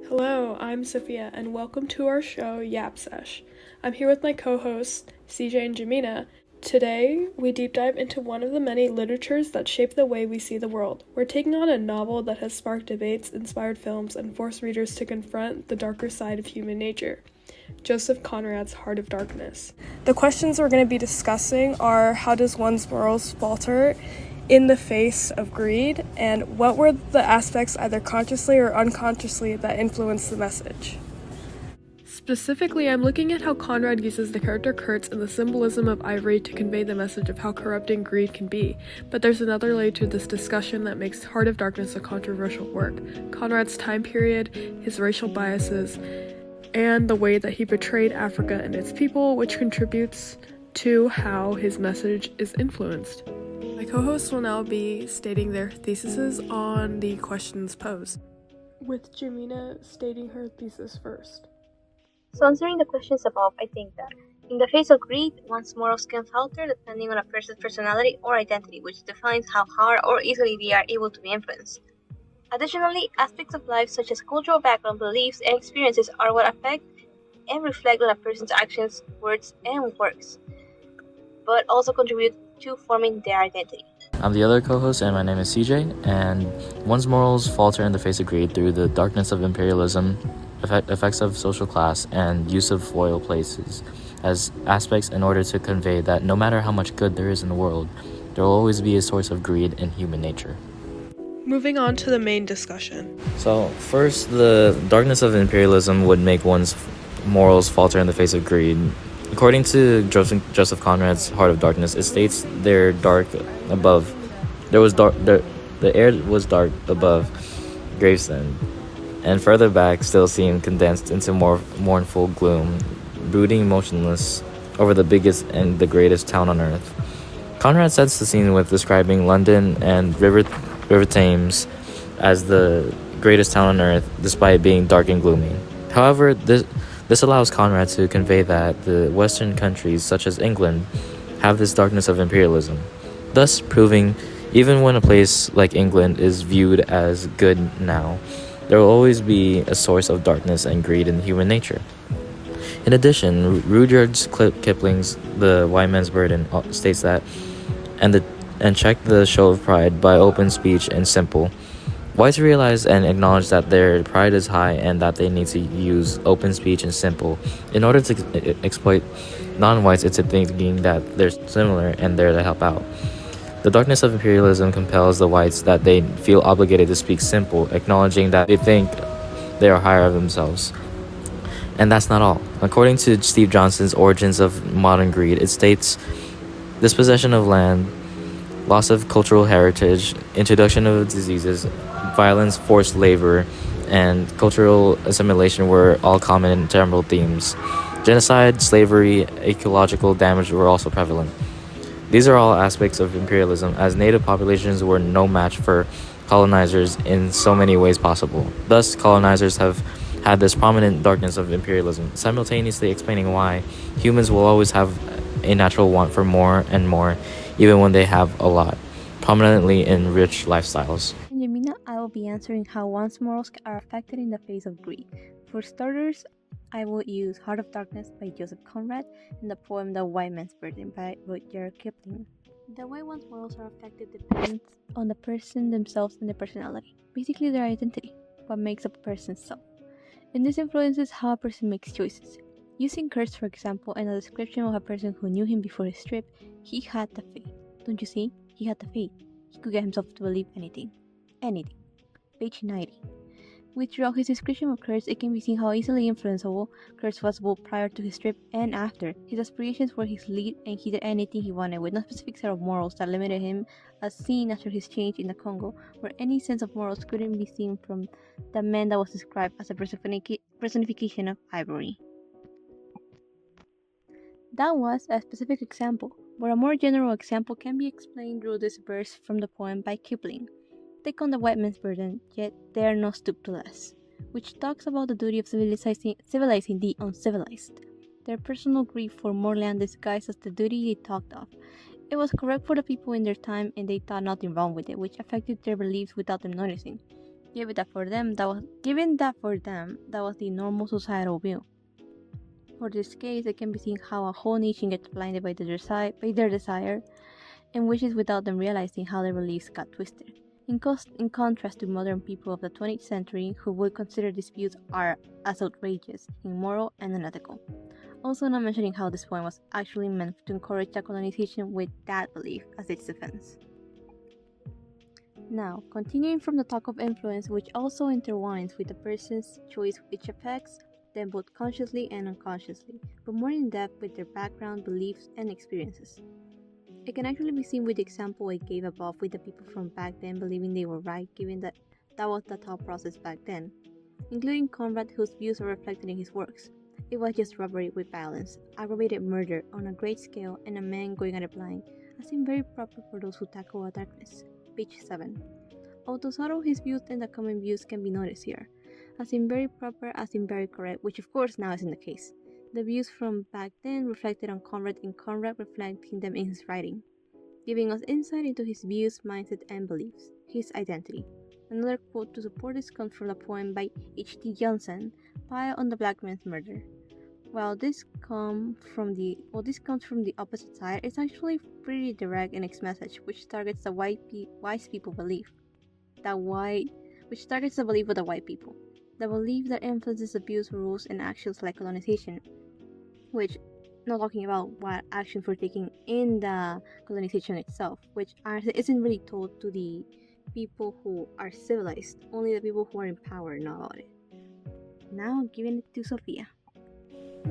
Hello, I'm Sophia, and welcome to our show, Yap Sesh. I'm here with my co-hosts, CJ and Jamina. Today, we deep dive into one of the many literatures that shape the way we see the world. We're taking on a novel that has sparked debates, inspired films, and forced readers to confront the darker side of human nature. Joseph Conrad's Heart of Darkness. The questions we're going to be discussing are, how does one's morals falter in the face of greed, and what were the aspects, either consciously or unconsciously, that influenced the message? Specifically, I'm looking at how Conrad uses the character Kurtz and the symbolism of ivory to convey the message of how corrupting greed can be. But there's another layer to this discussion that makes Heart of Darkness a controversial work: Conrad's time period, his racial biases, and the way that he portrayed Africa and its people, which contributes to how his message is influenced. My co-hosts will now be stating their theses on the questions posed, with Jamina stating her thesis first. So answering the questions above, I think that in the face of greed, one's morals can falter depending on a person's personality or identity, which defines how hard or easily they are able to be influenced. Additionally, aspects of life such as cultural background, beliefs, and experiences are what affect and reflect on a person's actions, words, and works, but also contribute to forming their identity. I'm the other co-host, and my name is CJ, and one's morals falter in the face of greed through the darkness of imperialism, effects of social class, and use of loyal places as aspects in order to convey that no matter how much good there is in the world, there will always be a source of greed in human nature. Moving on to the main discussion. So first, the darkness of imperialism would make one's morals falter in the face of greed. According to Joseph Conrad's Heart of Darkness, it states the air was dark above Gravesend, and further back still seemed condensed into more mournful gloom, brooding motionless over the biggest and the greatest town on earth. Conrad sets the scene with describing London and River Thames as the greatest town on earth, despite being dark and gloomy. However, this allows Conrad to convey that the Western countries, such as England, have this darkness of imperialism, thus proving even when a place like England is viewed as good now, there will always be a source of darkness and greed in human nature. In addition, Rudyard Kipling's The White Man's Burden states that, and check the show of pride by open speech and simple. Whites realize and acknowledge that their pride is high and that they need to use open speech and simple in order to exploit non-whites into thinking that they're similar and they're to help out. The darkness of imperialism compels the whites that they feel obligated to speak simple, acknowledging that they think they are higher of themselves. And that's not all. According to Steve Johnson's Origins of Modern Greed, it states, dispossession of land, loss of cultural heritage, introduction of diseases, violence, forced labor, and cultural assimilation were all common and terrible themes. Genocide, slavery, ecological damage were also prevalent. These are all aspects of imperialism, as native populations were no match for colonizers in so many ways possible. Thus, colonizers have had this prominent darkness of imperialism, simultaneously explaining why humans will always have a natural want for more and more, even when they have a lot, prominently in rich lifestyles. In Jamina, I will be answering how one's morals are affected in the face of greed. For starters, I will use Heart of Darkness by Joseph Conrad and the poem The White Man's Burden by Rudyard Kipling. The way one's morals are affected depends on the person themselves and their personality, basically their identity, what makes up a person's self. And this influences how a person makes choices. Using Kurtz, for example, and a description of a person who knew him before his trip, he had the faith. Don't you see? He had the faith. He could get himself to believe anything. Anything. Page 90. Throughout his description of Kurtz, it can be seen how easily influenceable Kurtz was both prior to his trip and after. His aspirations were his lead, and he did anything he wanted, with no specific set of morals that limited him, as seen after his change in the Congo, where any sense of morals couldn't be seen from the man that was described as a personification of ivory. That was a specific example, but a more general example can be explained through this verse from the poem by Kipling. Take on the white man's burden, yet dare not stoop to less, which talks about the duty of civilizing the uncivilized. Their personal grief for more land disguised as the duty they talked of. It was correct for the people in their time, and they thought nothing wrong with it, which affected their beliefs without them noticing. Given that for them, that was the normal societal view. For this case, it can be seen how a whole nation gets blinded by their desire and wishes without them realizing how their beliefs got twisted. In contrast to modern people of the 20th century who would consider these views are as outrageous, immoral, and unethical. Also not mentioning how this poem was actually meant to encourage the colonization with that belief as its defense. Now, continuing from the talk of influence, which also intertwines with the person's choice which affects them both consciously and unconsciously, but more in depth with their background, beliefs, and experiences. It can actually be seen with the example I gave above with the people from back then believing they were right, given that that was the thought process back then, including Conrad, whose views are reflected in his works. It was just robbery with violence, aggravated murder on a great scale, and a man going at it blind, as seemed very proper for those who tackle a darkness. Page 7. Although subtle, his views and the common views can be noticed here, as in very proper, as in very correct, which of course now isn't the case. The views from back then reflected on Conrad and Conrad reflecting them in his writing, giving us insight into his views, mindset, and beliefs, his identity. Another quote to support this comes from the poem by H.T. Johnson, Pile on the Black Man's Murder. While this comes from the opposite side, it's actually pretty direct in its message, which targets the wise people belief. Which targets the belief of the white people. The belief that influences abuse, rules, and actions like colonization, which, not talking about what actions were taken in the colonization itself, which isn't really told to the people who are civilized, only the people who are in power know about it. Now, giving it to Sophia.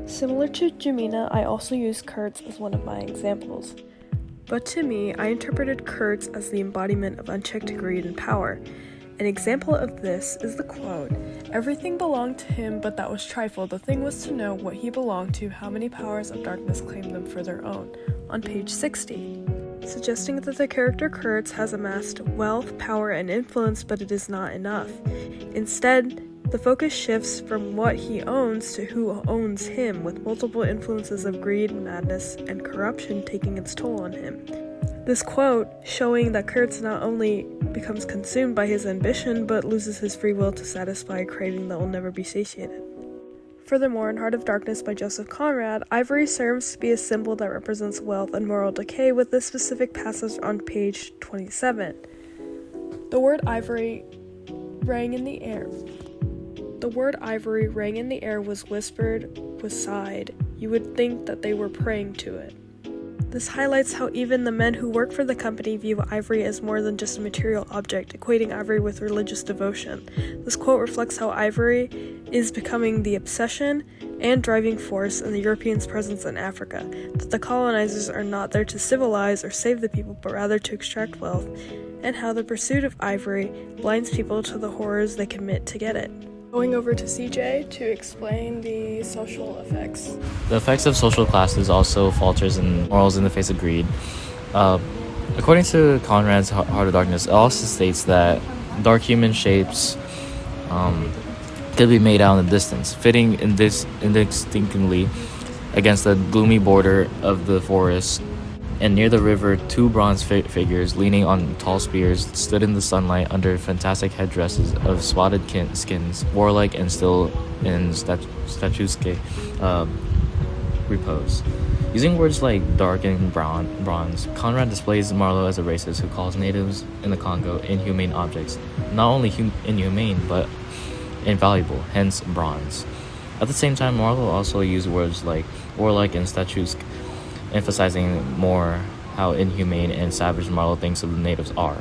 Similar to Jamina, I also used Kurtz as one of my examples. But to me, I interpreted Kurtz as the embodiment of unchecked greed and power. An example of this is the quote, "Everything belonged to him, but that was trifle. The thing was to know what he belonged to, how many powers of darkness claimed them for their own," on page 60, suggesting that the character Kurtz has amassed wealth, power, and influence, but it is not enough. Instead, the focus shifts from what he owns to who owns him, with multiple influences of greed, madness, and corruption taking its toll on him. This quote showing that Kurtz not only becomes consumed by his ambition, but loses his free will to satisfy a craving that will never be satiated. Furthermore, in Heart of Darkness by Joseph Conrad, ivory serves to be a symbol that represents wealth and moral decay, with this specific passage on page 27. The word ivory rang in the air. The word ivory rang in the air, was whispered, was sighed. You would think that they were praying to it. This highlights how even the men who work for the company view ivory as more than just a material object, equating ivory with religious devotion. This quote reflects how ivory is becoming the obsession and driving force in the Europeans' presence in Africa, that the colonizers are not there to civilize or save the people, but rather to extract wealth, and how the pursuit of ivory blinds people to the horrors they commit to get it. Going over to CJ to explain the social effects. The effects of social classes also falters in morals in the face of greed. According to Conrad's Heart of Darkness, it also states that dark human shapes could be made out in the distance, fitting indistinctly against the gloomy border of the forest. And near the river, two bronze figures leaning on tall spears stood in the sunlight under fantastic headdresses of spotted skins, warlike and still in statuesque repose. Using words like dark and bronze, Conrad displays Marlowe as a racist who calls natives in the Congo inhumane objects, not only inhumane but invaluable, hence bronze. At the same time, Marlowe also used words like warlike and statuesque, emphasizing more how inhumane and savage Marlowe thinks of the natives are.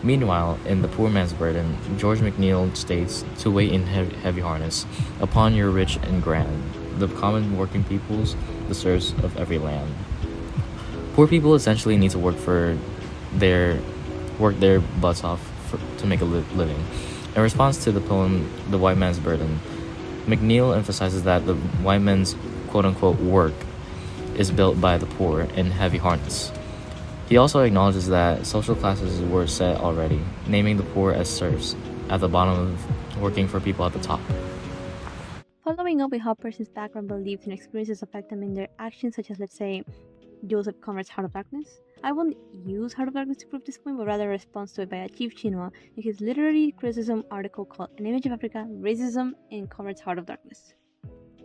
Meanwhile, in The Poor Man's Burden, George MacNeil states to wait in heavy harness upon your rich and grand, the common working peoples, the serfs of every land. Poor people essentially need to work their butts off to make a living. In response to the poem The White Man's Burden, MacNeil emphasizes that the white man's quote-unquote work is built by the poor in heavy harness. He also acknowledges that social classes were set already, naming the poor as serfs at the bottom of working for people at the top. Following up with how a person's background, beliefs, and experiences affect them in their actions, such as, let's say, Joseph Conrad's Heart of Darkness? I won't use Heart of Darkness to prove this point, but rather a response to it by Chief Chinua in his literary criticism article called An Image of Africa, Racism in Conrad's Heart of Darkness.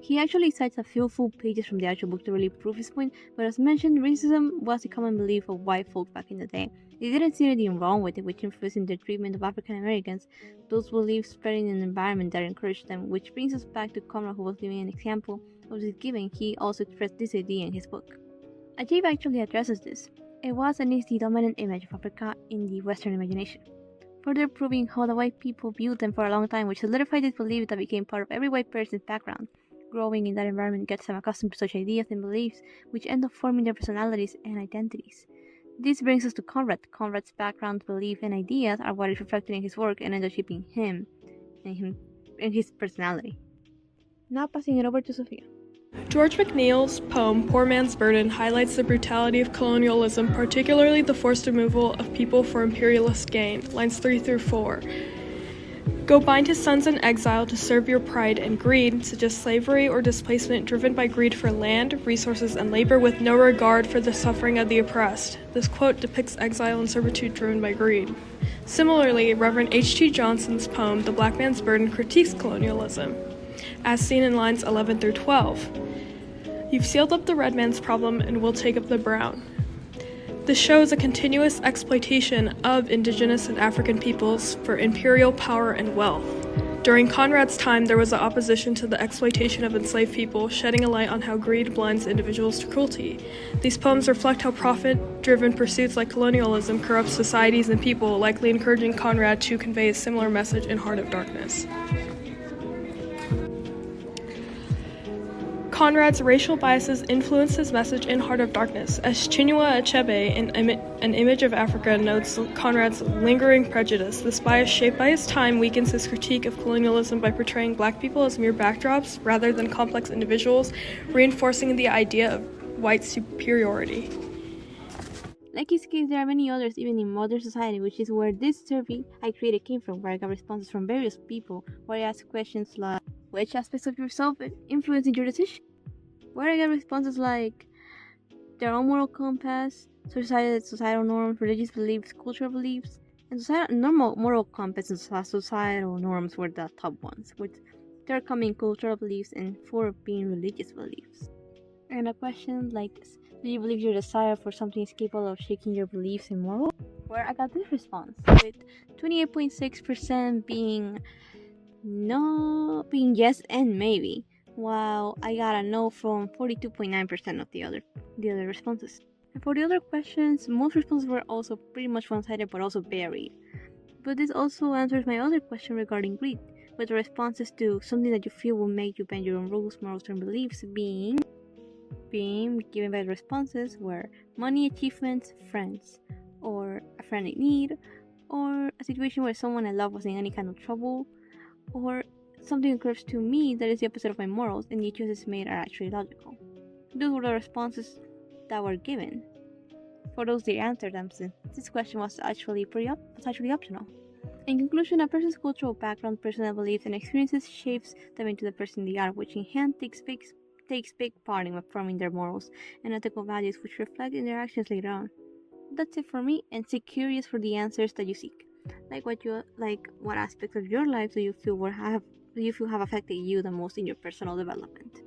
He actually cites a few full pages from the actual book to really prove his point, but as mentioned, racism was the common belief of white folk back in the day. They didn't see anything wrong with it, which influenced their treatment of African Americans, those beliefs spreading in an environment that encouraged them, which brings us back to Conrad, who was giving an example of this given. He also expressed this idea in his book. Ajib actually addresses this. It was and is the dominant image of Africa in the Western imagination, further proving how the white people viewed them for a long time, which solidified this belief that became part of every white person's background. Growing in that environment gets them accustomed to such ideas and beliefs, which end up forming their personalities and identities. This brings us to Conrad. Conrad's background, belief, and ideas are what is reflected in his work and end up shaping him and his personality. Now passing it over to Sophia. George MacNeil's poem Poor Man's Burden highlights the brutality of colonialism, particularly the forced removal of people for imperialist gain. Lines 3 through 4. Go bind his sons in exile to serve your pride and greed, such as slavery or displacement driven by greed for land, resources, and labor with no regard for the suffering of the oppressed. This quote depicts exile and servitude driven by greed. Similarly, Reverend H.T. Johnson's poem The Black Man's Burden critiques colonialism, as seen in lines 11 through 12. You've sealed up the red man's problem and we'll take up the brown. This shows a continuous exploitation of indigenous and African peoples for imperial power and wealth. During Conrad's time, there was an opposition to the exploitation of enslaved people, shedding a light on how greed blinds individuals to cruelty. These poems reflect how profit-driven pursuits like colonialism corrupt societies and people, likely encouraging Conrad to convey a similar message in Heart of Darkness. Conrad's racial biases influenced his message in Heart of Darkness, as Chinua Achebe in An Image of Africa notes Conrad's lingering prejudice. This bias, shaped by his time, weakens his critique of colonialism by portraying black people as mere backdrops rather than complex individuals, reinforcing the idea of white superiority. Like his case, there are many others even in modern society, which is where this survey I created came from, where I got responses from various people, where I asked questions like, which aspects of yourself influencing your decision? Where I got responses like their own moral compass, societal norms, religious beliefs, cultural beliefs, and normal moral compass and societal norms were the top ones, with third coming cultural beliefs and fourth being religious beliefs. And a question like this: do you believe your desire for something is capable of shaking your beliefs and morals? Where I got this response, with 28.6% being yes and maybe, while I got a no from 42.9% of the other responses. And for the other questions, most responses were also pretty much one-sided but also varied. But this also answers my other question regarding greed, with the responses to something that you feel will make you bend your own rules, morals, and beliefs being given by the responses were money, achievements, friends, or a friend in need, or a situation where someone I love was in any kind of trouble, or something occurs to me that is the opposite of my morals and the choices made are actually logical. Those were the responses that were given. For those they answered them, since this question was actually optional. In conclusion, a person's cultural background, personal beliefs, and experiences shapes them into the person they are, which in hand takes big part in forming their morals and ethical values, which reflect in their actions later on. That's it for me, and stay curious for the answers that you seek. What aspects of your life do you feel have affected you the most in your personal development?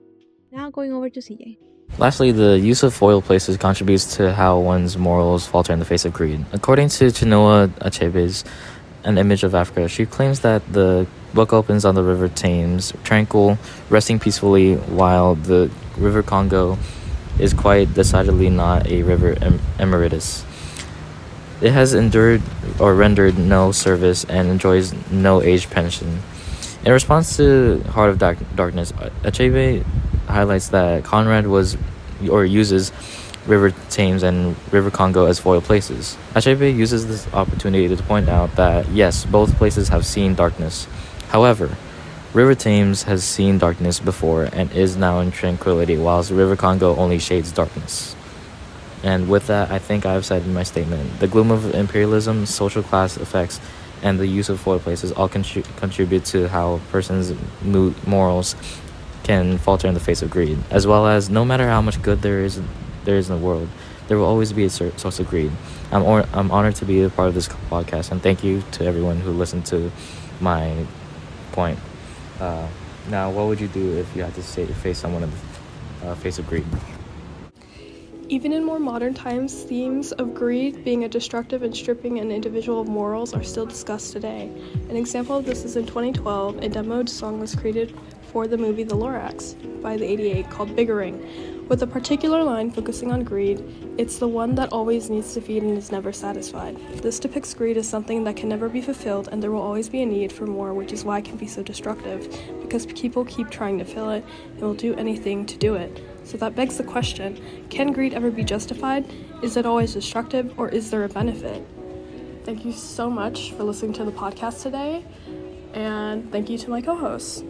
Now going over to CJ. Lastly, the use of foil places contributes to how one's morals falter in the face of greed. According to Chinua Achebe's An Image of Africa, she claims that the book opens on the River Thames, tranquil, resting peacefully, while the River Congo is quite decidedly not a river emeritus. It has endured or rendered no service and enjoys no age pension. In response to Heart of Darkness, Achebe highlights that Conrad uses River Thames and River Congo as foil places. Achebe uses this opportunity to point out that yes, both places have seen darkness. However, River Thames has seen darkness before and is now in tranquility, whilst River Congo only shades darkness. And with that, I think I've said in my statement, the gloom of imperialism, social class effects, and the use of foil places all contribute to how a person's morals can falter in the face of greed, as well as no matter how much good there is there is in the world, there will always be a source of greed. I'm honored to be a part of this podcast, and thank you to everyone who listened to my point. Now, what would you do if you had to face someone in the face of greed? Even in more modern times, themes of greed, being a destructive and stripping an individual of morals, are still discussed today. An example of this is in 2012, a demoed song was created for the movie The Lorax by the 88 called Biggering, with a particular line focusing on greed. It's the one that always needs to feed and is never satisfied. This depicts greed as something that can never be fulfilled, and there will always be a need for more, which is why it can be so destructive, because people keep trying to fill it and will do anything to do it. So that begs the question, can greed ever be justified? Is it always destructive, or is there a benefit? Thank you so much for listening to the podcast today, and thank you to my co-hosts.